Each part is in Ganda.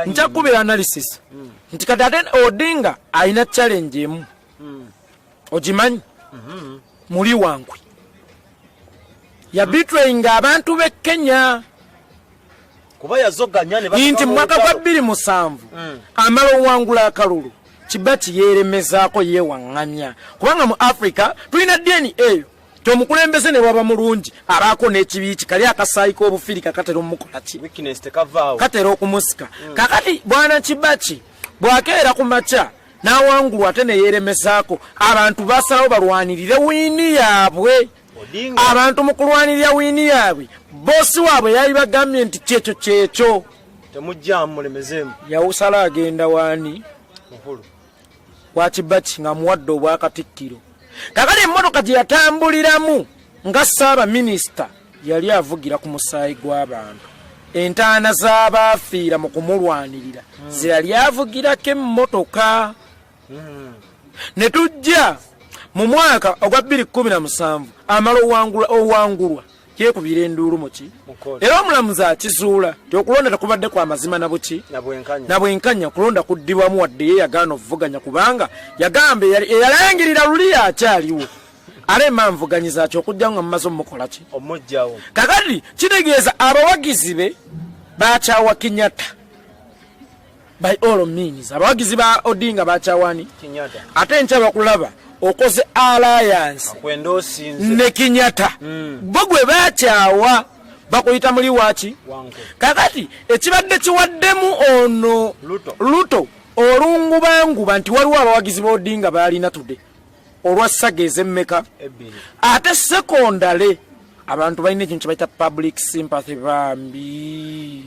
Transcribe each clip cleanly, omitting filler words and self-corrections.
nchakubira analysis nti kadade Odinga aina challenge emu ojimanyi muli wankwe ya betraying abantu be Kenya kuba yazoganya ne nti mwaka gwa 2007 amalo wangula akalulu Kibaki yeremezaako yewaŋŋamya kubanga mu Africa tulina DNA tomukulembeze ne waba mulungi abaako n'ekibiiki kali akasaayiko obufirika katera omukola ki weakness tekavaawo katera okumusika kakati bwana Kibaki bwakeera ku makya n'awangulwa ate ne yeremezaako abantu basalawo balwanirire wiini yaabwe abantu mu kulwanirira wiini yaabwe boosi waabwe yali bagambye nti kyekyo temujjaamu mulemezeemu yawusala agenda waani wa Kibaki nga muwadde obwakatikkiro kakali emmotoka gye yatambuliramu nga ssaaba minisita yali avugira ku musaayi gw'abantu entaana z'abaafiira mu kumulwanirira ze yali avugirako emmotoka ne tujja mu mwaka ogwa 2017 amala owangulwa kyekubira enduulu muki era omulamuzi akizuula ti okulonda tekubadde kwa mazima na buki na bwenkanya okulonda kuddibwamu wadde ye yagaana okuvuganya kubanga yagamba eyalangirira luli yakyaliwo ale manvuganyiza ki okujja nga mumaze omukola ki omujjawo kakati kitegeeza abawagizi be bakyawa Kenyatta by all means abawagizi ba Odinga bakyawani ate nkya bakulaba okoze alliance ne Kenyatta bogwe bakyawa bakuyita muli waki kakati ekibadde kiwaddemu ono luto olungubanguba nti waliwo abawagizi ba Odinga balina tudde olwa sageze emmeka ate sekondale abantu balina ekintu kibayita public sympathy bambi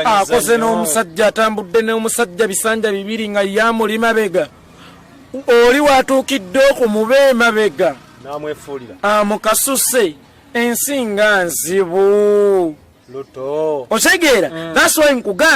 akoze n'omusajja atambudde n'omusajja bisanja bibiri nga yamuli mabega oli watuukidde okumube mabega namwefuulira amukasuse ensi nga nzibu luto otegeera that's why nkugamba